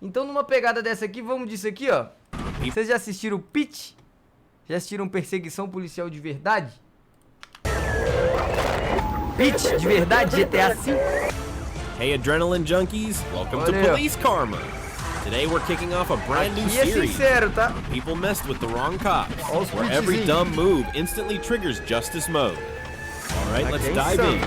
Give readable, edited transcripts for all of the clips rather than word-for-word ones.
Então numa pegada dessa aqui, vamos disso aqui, ó. Vocês já assistiram Pitch? Já assistiram Perseguição Policial de Verdade? Pitch de verdade, GTA V. Hey adrenaline junkies, welcome to Police Karma. Today we're kicking off a brand new series. Sincero, tá? People messed with the wrong cops, where every dumb move instantly triggers justice mode. All right, let's dive in.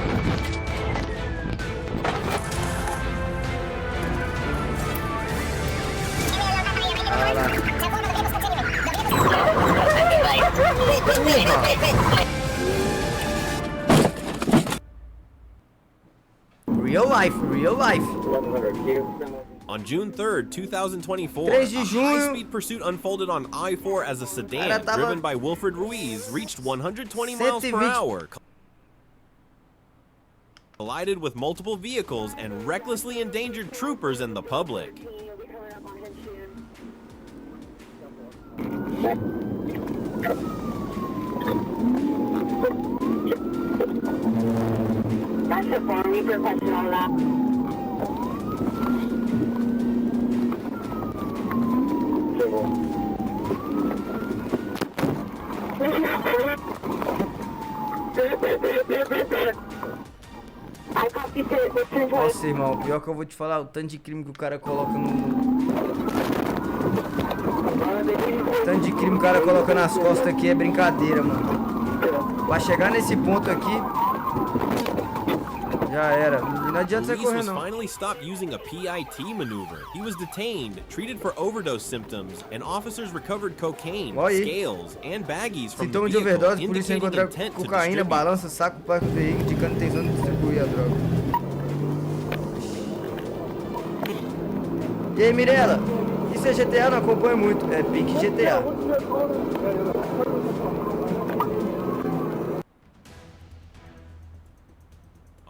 Real life, real life. On June 3rd, 2024, 3 de a junho, high-speed pursuit unfolded on I-4 as a sedan driven by Wilfred Ruiz reached 120 miles per hour, collided with multiple vehicles, and recklessly endangered troopers and the public. Nossa, irmão, pior que eu vou te falar, o tanto de crime que o cara coloca no... O tanto de crime que o cara coloca nas costas aqui é brincadeira, mano. Vai chegar nesse ponto aqui, já era. Não adianta você correr, não. Finally stopped using a PIT maneuver. He was detained, treated for overdose symptoms, and officers recovered cocaine, scales, and baggies from the vehicle. Sintoma de overdose, polícia encontra cocaína, balança, saco para o veículo, indicando intenção de distribuir a droga. E aí, Mirella? Isso é GTA? Não acompanha muito. É pique GTA.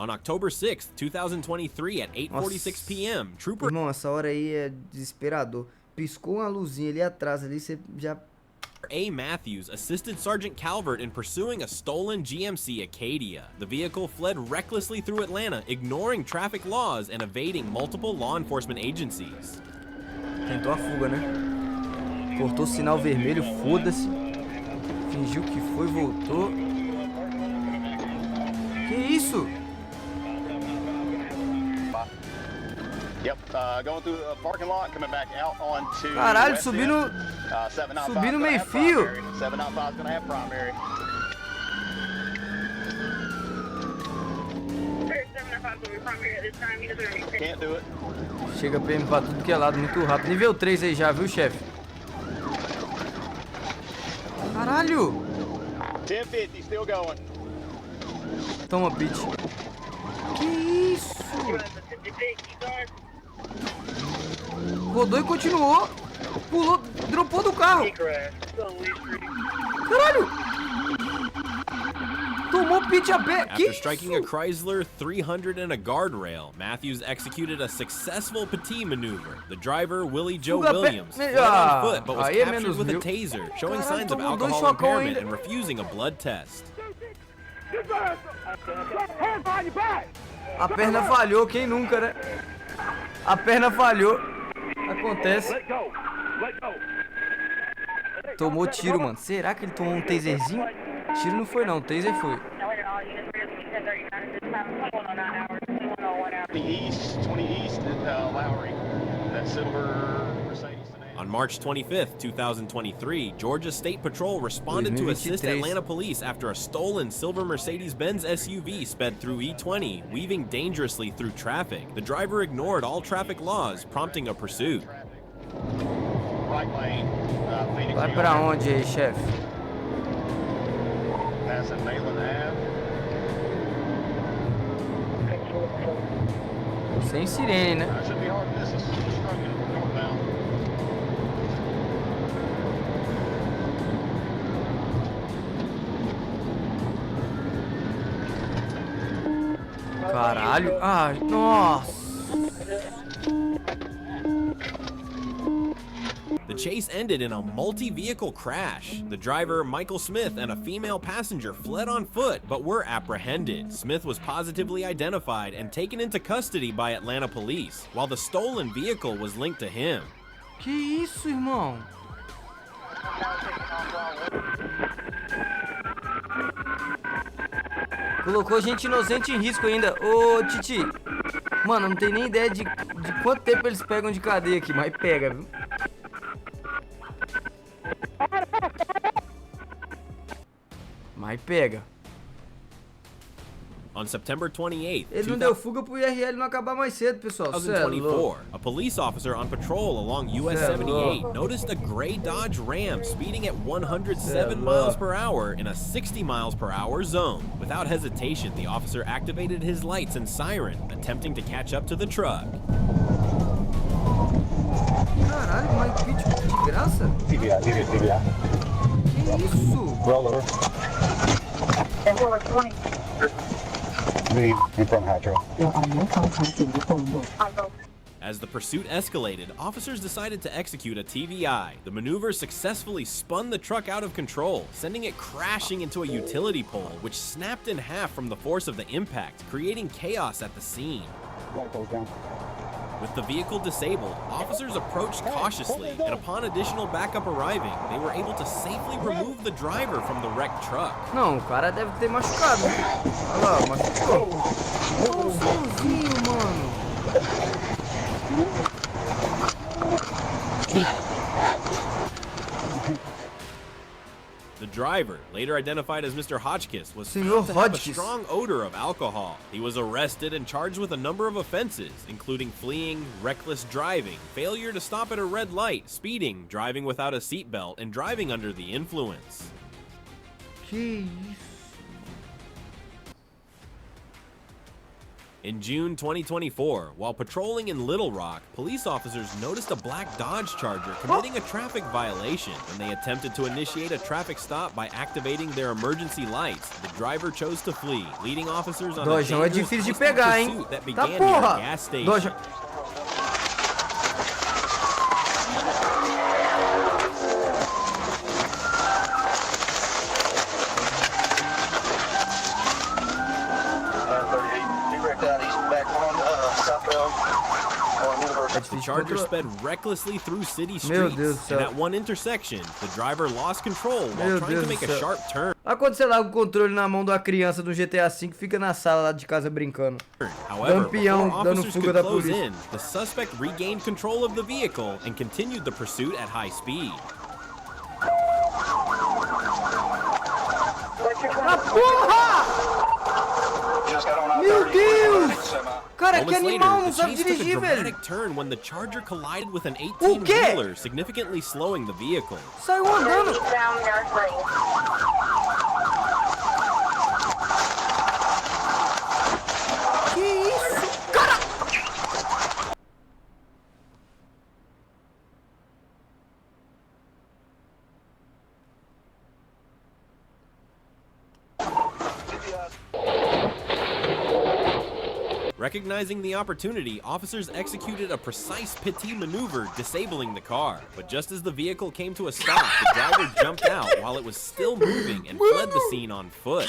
On October 6th, 2023 at 8:46 p.m., Trooper... Irmão, essa hora aí é desesperador. Piscou uma luzinha ali atrás, ali você já... A. Matthews assisted Sergeant Calvert in pursuing a stolen GMC Acadia. The vehicle fled recklessly through Atlanta, ignoring traffic laws and evading multiple law enforcement agencies. Tentou a fuga, né? Cortou o sinal vermelho, foda-se. Fingiu que foi, voltou. Que isso? Caralho, subindo meio fio. Chega PM pra tudo que é lado, muito rápido. Nível 3 aí já, viu, chefe? Caralho! 1050, still going. Toma, bitch. Que isso? Rodou e continuou. Pulou, dropou do carro. Caralho! Tomou pitch a pé. After striking a Chrysler 300 and a guardrail, Matthews executed a successful petit maneuver. The driver, Willie Joe Williams, fled on foot but was captured with a taser, showing signs of alcohol impairment and refusing a blood test. A perna falhou, quem nunca, né? A perna falhou. Acontece. Tomou tiro, mano. Será que ele tomou um taserzinho? Tiro não foi não, taser foi. On March 25th, 2023, Georgia State Patrol responded to assist Atlanta police after a stolen silver Mercedes-Benz SUV sped through E20, weaving dangerously through traffic. The driver ignored all traffic laws, prompting a pursuit. Vai pra onde aí, chefe? Sem sirene, né? Caralho. Ai, nossa. chase ended in a multi-vehicle crash. The driver, Michael Smith, and a female passenger fled on foot, but were apprehended. Smith was positively identified and taken into custody by Atlanta police, while the stolen vehicle was linked to him. Que isso, irmão? Colocou gente inocente em risco ainda. Ô, Titi. Mano, não tem nem ideia de quanto tempo eles pegam de cadeia aqui, mas pega, viu? Mas pega. On September 28th, Ele não deu fuga pro IRL não acabar mais cedo, pessoal. 2024, a police officer on patrol along US 78 noticed a gray Dodge Ram speeding at 107 miles per hour in a 60 miles per hour zone. Without hesitation, the officer activated his lights and siren, attempting to catch up to the truck. Caralho, mas vídeo de graça? TBI. Que isso? Roll over. As the pursuit escalated, officers decided to execute a TVI. The maneuver successfully spun the truck out of control, sending it crashing into a utility pole, which snapped in half from the force of the impact, creating chaos at the scene. With the vehicle disabled, officers approached cautiously, and upon additional backup arriving, they were able to safely remove the driver from the wrecked truck. Não, o cara deve ter machucado. Olha lá, machucou. Ô, sozinho, mano. The driver, later identified as Mr. Hotchkiss, was Senor found to have a Hotchkiss. strong odor of alcohol. He was arrested and charged with a number of offenses, including fleeing, reckless driving, failure to stop at a red light, speeding, driving without a seatbelt, and driving under the influence. Que isso? In June 2024, while patrolling in Little Rock, police officers noticed a black Dodge Charger committing a traffic violation. When they attempted to initiate a traffic stop by activating their emergency lights, the driver chose to flee, leading officers on a Dojão é dangerous difícil de constant pegar, hein? pursuit that Tá began near porra! a gas station. Dojão. The Charger sped recklessly through city Meu streets, Deus do céu. and at one intersection, the driver lost control while Meu trying Deus to do make a céu. sharp turn. Aconteceu lá o controle na mão de uma criança do GTA V que fica na sala lá de casa brincando. However, Lampião before dando officers fuga could da close polícia. in, the suspect regained control of the vehicle and continued the pursuit at high speed. Ah, porra! Meu Deus! Cara, que Moments later, animal, não the sabe chase took a dirigir, velho. dramatic turn when the Charger collided with an O quê? 18-wheeler, significantly slowing the vehicle. Saiu andando. Que isso? Cara! Recognizing the opportunity, officers executed a precise PT maneuver, disabling the car. But just as the vehicle came to a stop, the driver jumped out while it was still moving and fled the scene on foot.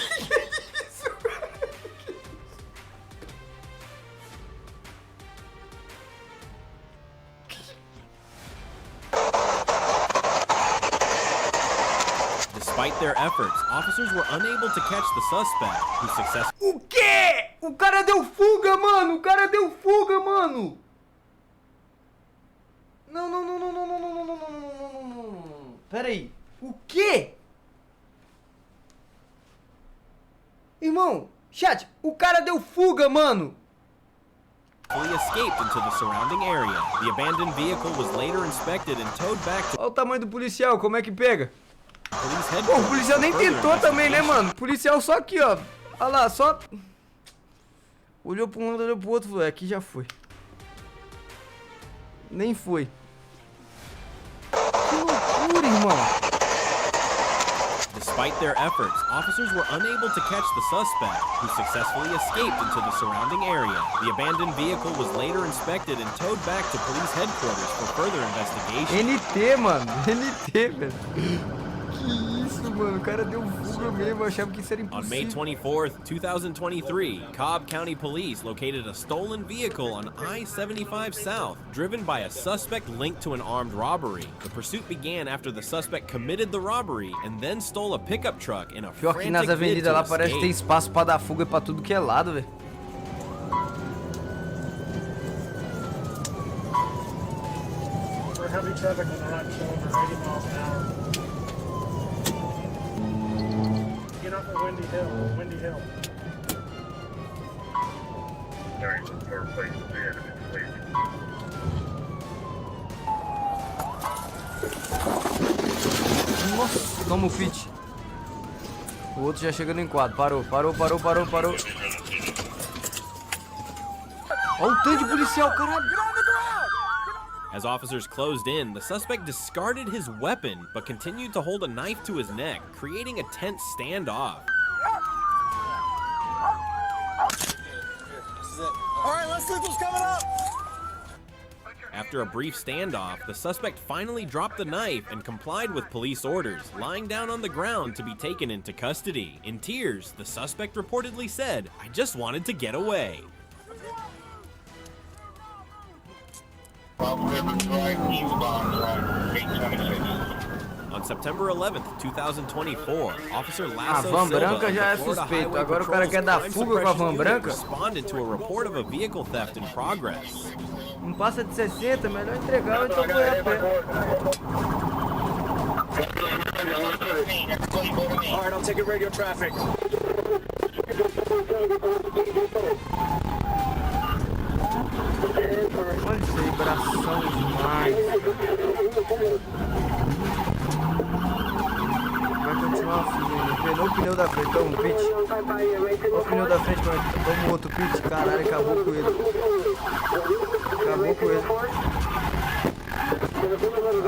Despite their efforts, officers were unable to catch the suspect, who successfully... O quê? O cara deu fuga, mano! O cara deu fuga, mano! Não, não, não, não, não, não, não, não, não, não, não, não, não, não. Pera aí. O quê? Irmão, chat, o cara deu fuga, mano! escaped into the surrounding area. The abandoned vehicle was later inspected and towed back to Olha o tamanho do policial, como é que pega? police Pô, headquarters. o policial nem for further tentou também, né, investigation. mano? O policial só aqui, ó. Olha lá, só... Olhou pra um lado, olhou pro outro, falou, aqui já foi. Nem foi. Que loucura, irmão. Despite their efforts, officers were unable to catch the suspect, who successfully escaped into the surrounding area. The abandoned vehicle was later inspected and towed back to police headquarters for further investigation. NT, mano. NT, velho. Que isso, mano. O cara deu fuga mesmo. Eu achava que isso era On May impossível. 24th, 2023, Cobb County Police located a stolen vehicle on I-75 South, driven by a suspect linked to an armed robbery. The pursuit began after the suspect committed the robbery and then stole a pickup truck in a Pior que nas frantic bid avenidas to lá parece que tem escape. espaço pra dar fuga pra tudo que é lado, velho. For heavy traffic on the right shoulder, 80 miles an hour. Get off of Windy Hill, Windy Hill. Nossa, toma o pit. O outro já chega no enquadro. Parou. Olha o tanto de policial, caralho. As officers closed in, the suspect discarded his weapon but continued to hold a knife to his neck, creating a tense standoff. After a brief standoff, the suspect finally dropped the knife and complied with police orders, lying down on the ground to be taken into custody. In tears, the suspect reportedly said, "I just wanted to get away." On September 11th, 2024, Officer Lasso van Silva branca of já é the Florida suspeito. Highway Agora o cara Patrol's quer dar Crime fuga com a van Suppression Unit branca? responded to a report of a vehicle theft in progress. Não passa de 60, melhor entregar ou então correr a pé. Alright, I'll take it radio traffic. Olha isso aí, bração demais. Vai continuar assim, penou o pneu da frente, toma um pit. Olha o pneu da frente, toma outro pit. Caralho, acabou com ele.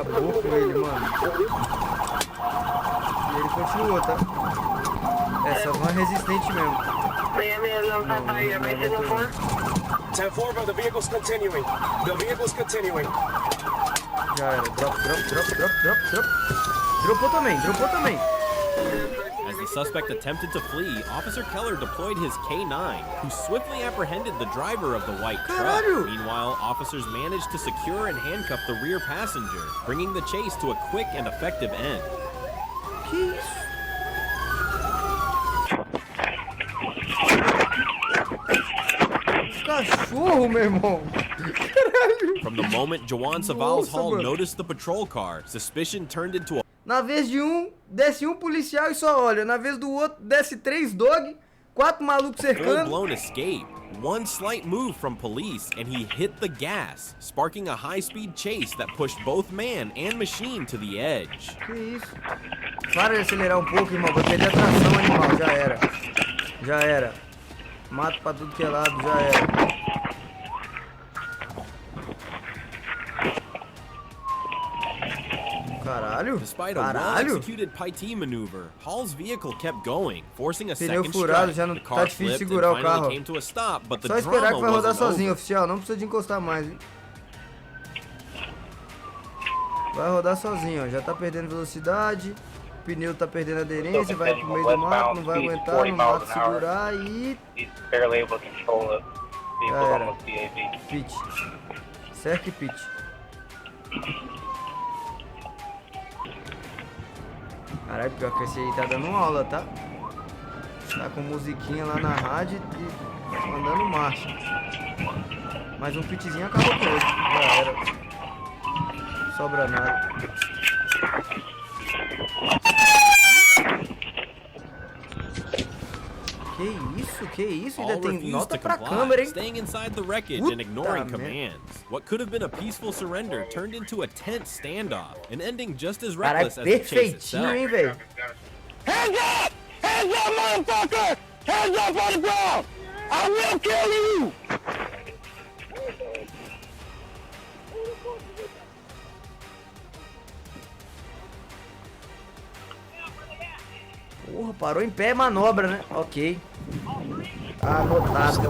Acabou com ele, mano. E ele continuou, tá? Essa van é resistente mesmo. 10-4, but the vehicle's continuing. The vehicle's continuing. Já era. Drop. Dropou também. As the suspect attempted to flee, Officer Keller deployed his K-9, who swiftly apprehended the driver of the white truck. Caralho! Meanwhile, officers managed to secure and handcuff the rear passenger, bringing the chase to a quick and effective end. Que isso? Cachorro, meu irmão. Caralho. From the moment Jawan Saval's Nossa, Hall mano. noticed the patrol car, suspicion turned into a Na vez de um, desce um policial e só olha. Na vez do outro, desce 3 dog, 4 malucos cercando. full-blown escape. One slight move from police and he hit the gas, sparking a high-speed chase that pushed both man and machine to the edge. Que isso? Para de acelerar um pouco, irmão. Vai perder a tração, animal. Já era. Mato pra tudo que é lado, já era. Caralho. Despite a Caralho. well-executed Paiti maneuver, Hall's vehicle kept going, forcing a Pneu second furado, strike. já não The tá car difícil flipped segurar and o finally carro. came to a stop, but the Só esperar drama que vai rodar wasn't sozinho, over. oficial. Não precisa de encostar mais, hein? Vai rodar sozinho, ó. Já tá perdendo velocidade. O pneu tá perdendo aderência. Vai pro meio do mato, não vai aguentar. No mato segurar e... He's barely able to control the vehicle era. almost BAV. Pit. Cerca e pit. Caralho, pior que esse aí tá dando aula, tá? Tá com musiquinha lá na rádio e mandando marcha. Mas um pitzinho acabou com ele. Já era. Sobra nada. Que isso? Ainda Hall tem refused nota to pra comply, câmera, hein? staying inside the wreckage Puta and ignoring merda. commands. What could have been a peaceful surrender turned into a tense standoff, and ending just as Caralho, reckless as the chase perfeitinho, itself. hein, velho? Hands up! Hands up, motherfucker! Hands up on the ground! I will kill you! Porra, parou em pé, manobra, né? Ok. Anotado.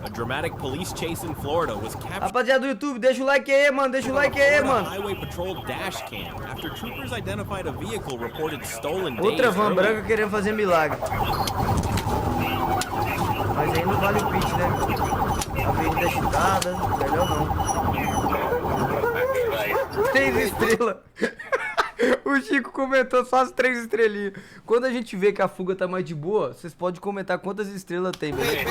A dramatic police chase in Florida was captured. Rapaziada do YouTube, deixa o like aí, mano. Deixa o like aí, mano. Highway Patrol dash cam after troopers identified a vehicle reported stolen days Outra van earlier. branca querendo fazer milagre. Mas aí não vale o pitch, né? Avenida agitada, melhor não. 3 estrelas. O Chico comentou só as 3 estrelinhas. Quando a gente vê que a fuga tá mais de boa, vocês podem comentar quantas estrelas tem, beleza?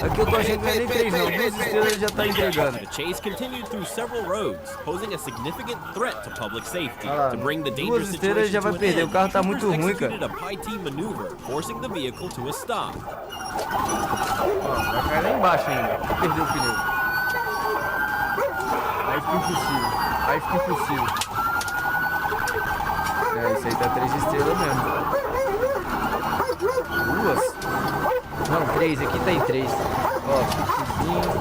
Aqui eu tô achando que não é nem 3 não, 2 estrelas ele já tá entregando. The chase continued through several roads, posing a significant threat to public safety. Ah lá, To bring the 2 dangerous estrelas já situation vai to an perder, end, o carro tá muito troopers ruim, cara. executed a Pi-T maneuver, forcing the vehicle to a stop. Ó, vai cair lá embaixo ainda, perdeu o pneu. Aí fica impossível, aí fica impossível. É, isso aí tá 3 estrelas mesmo. 2? Não, 3, aqui tá em 3. Ó, pitzinho.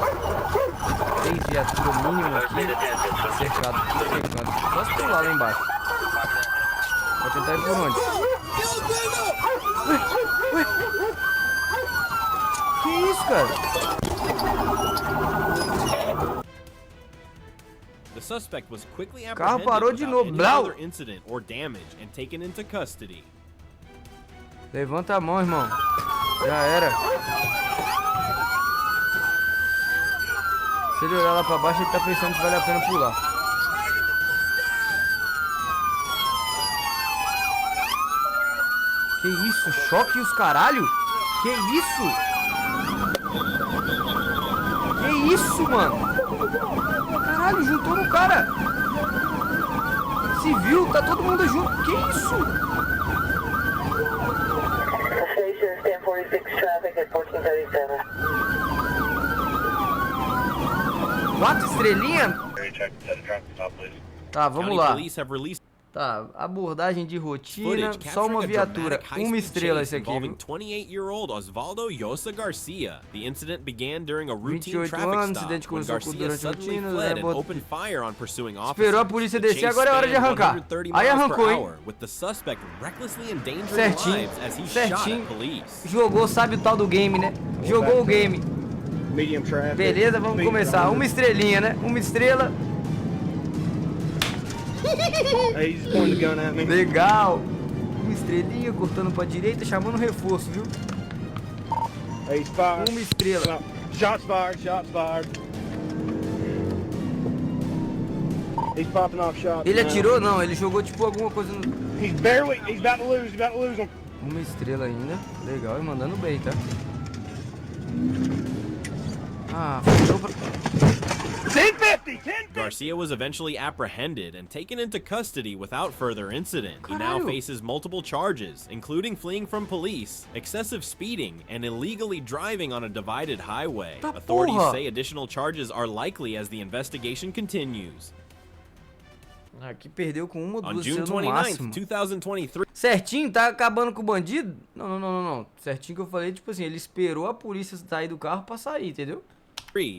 3 viatura mínimo aqui. Cercado, tudo cercado. Só se pular lá embaixo. Vai tentar ir por onde? Ué? Que isso, cara? The suspect was quickly Carro apprehended parou de without novo, any blau. other incident or damage and taken into custody. Levanta a mão, irmão. Já era. Se ele olhar lá pra baixo, ele tá pensando se vale a pena pular. Que isso? Choque os caralho? Que isso? Que isso, mano? Caralho, juntou no cara. Civil, tá todo mundo junto. Que isso? Station 1046 traffic at 1437. 4 estrelinhas? Tá, vamos County lá. police have released Tá, abordagem de rotina, footage só uma capturing a viatura, dramatic high-speed 1 estrela chase esse aqui, involving viu? 28-year-old Osvaldo Yosa Garcia. The incident began during a routine 28 traffic anos, stop incidente when começou Garcia durante a suddenly rotina, fled and abordou- opened fire on pursuing officers. Esperou a polícia The descer, chase agora é hora de spanned arrancar. 130 Aí miles per arrancou, hein? hour, with the suspect recklessly endangering Certinho, lives as he shot certinho. at police. Jogou, sabe o tal do game, né? Jogou o game. Medium traffic. Beleza, vamos começar. 1 estrelinha, né? 1 estrela. Hey, he's pointing the gun at me. Legal. 1 estrelinha, cortando pra direita, chamando reforço, viu? Hey, he's fired. 1 estrela. Shots fired, shots fired. He's popping off shots. Ele now. atirou? Não, ele jogou tipo alguma coisa no... He's about to lose him. 1 estrela ainda. Legal, e mandando bem, tá? Ah, faltou pra... 1050! Garcia was eventually apprehended and taken into custody without further incident. He now Caralho. faces multiple charges, including fleeing from police, excessive speeding, and illegally driving on a divided highway. Tá Authorities porra. say additional charges are likely as the investigation continues. Aqui perdeu com 1 ou On 2 June estrelas no 29, máximo. 2023, Certinho, tá acabando com o bandido? Não. Certinho que eu falei, tipo assim, ele esperou a polícia sair do carro pra sair, entendeu?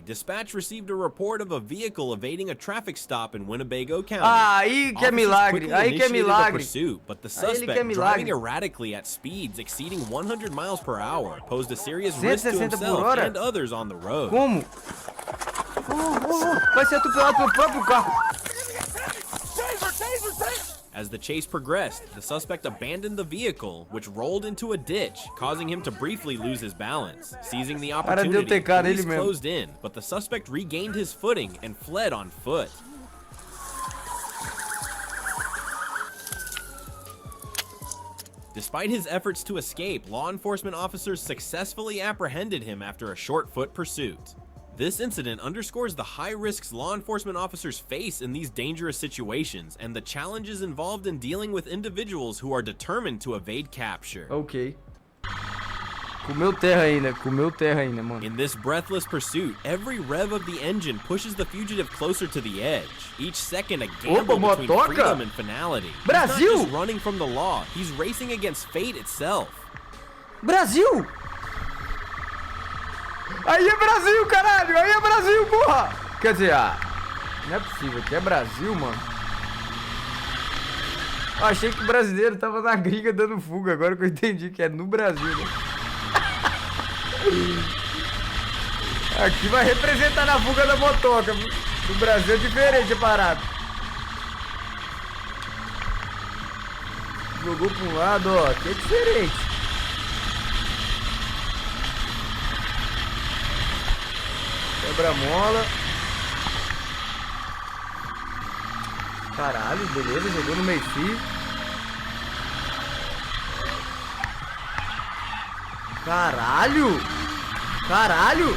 dispatch received a report of a vehicle evading a traffic stop in Winnebago County. Ah, aí que é Officers milagre, quickly aí que é initiated a milagre. pursuit, but the Aí ele suspect, que é milagre. driving erratically at speeds exceeding 100 miles per hour, posed a serious risk to 160 por himself hora? and others on the road. Como? Vai ser atropelado pelo próprio carro. As the chase progressed, the suspect abandoned the vehicle, which rolled into a ditch, causing him to briefly lose his balance. Seizing the Cara, deu opportunity, tecada police ele mesmo. closed in, but the suspect regained his footing and fled on foot. Despite his efforts to escape, law enforcement officers successfully apprehended him after a short-foot pursuit. This incident underscores the high risks law enforcement officers face in these dangerous situations and the challenges involved in dealing with individuals who are determined to evade capture. Ok. Comeu terra ainda, mano. In this breathless pursuit, every rev of the engine pushes the fugitive closer to the edge. Each second a gamble Opa, between motoca! freedom and finality. He's Brasil! not just running from the law, he's racing against fate itself. Brasil! Aí é Brasil, caralho! Aí é Brasil, porra! Quer dizer, não é possível, que é Brasil, mano. Eu achei que o brasileiro tava na gringa dando fuga. Agora que eu entendi que é no Brasil, né? Aqui vai representar na fuga da motoca. No Brasil é diferente a parada. Jogou pra um lado, ó. Aqui é diferente. Quebra a mola. Caralho, beleza. Jogou no meio-fio. Caralho! Caralho!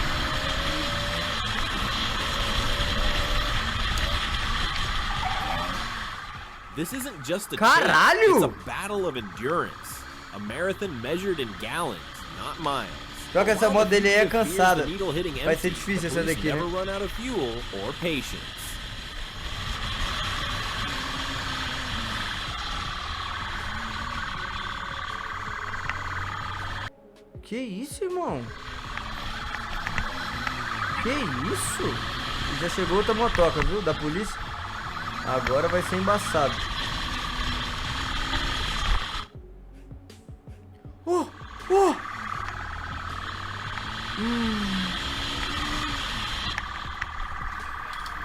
This isn't just a Caralho! chase, it's a battle of endurance. A marathon measured in gallons, not miles. Só que essa moto dele aí é cansada. Vai ser Empty, difícil the essa police daqui, né? never run out of fuel or patience. Que isso, irmão? Que isso? Já chegou outra motoca, viu? Da polícia. Agora vai ser embaçado. Oh! Oh!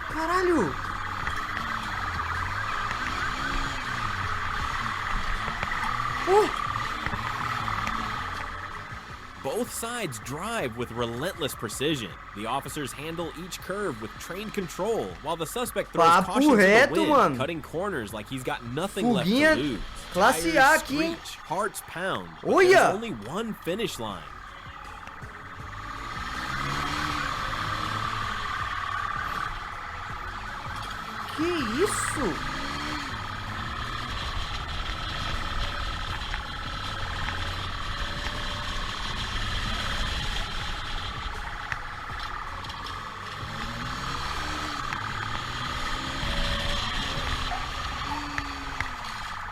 Caralho! Oh! Both sides drive with relentless precision. The officers handle each curve with trained control, while the suspect throws Papo caution to the reto, wind, mano. cutting corners like he's got nothing left Fuguinha to lose. classe A Tires aqui, hein? screech, hearts pound. But Olha! there's only one finish line. Que isso?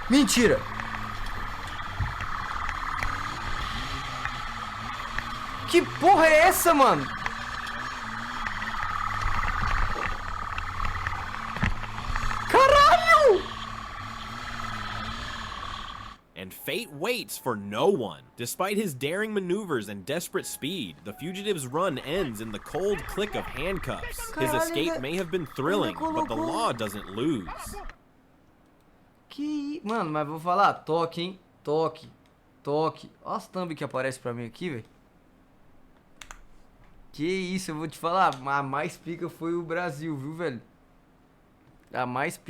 Mentira! Que porra é essa, mano? Caralho! And fate waits for no one. Despite his daring maneuvers and desperate speed, the fugitive's run ends in the cold click of handcuffs. His escape may have been thrilling, but the law doesn't lose. Mano, mas vou falar, toque, hein? Toque. Toque. Olha as thumb que aparece pra mim aqui, velho. Que isso, eu vou te falar, a mais pica foi o Brasil, viu, velho? A mais pica.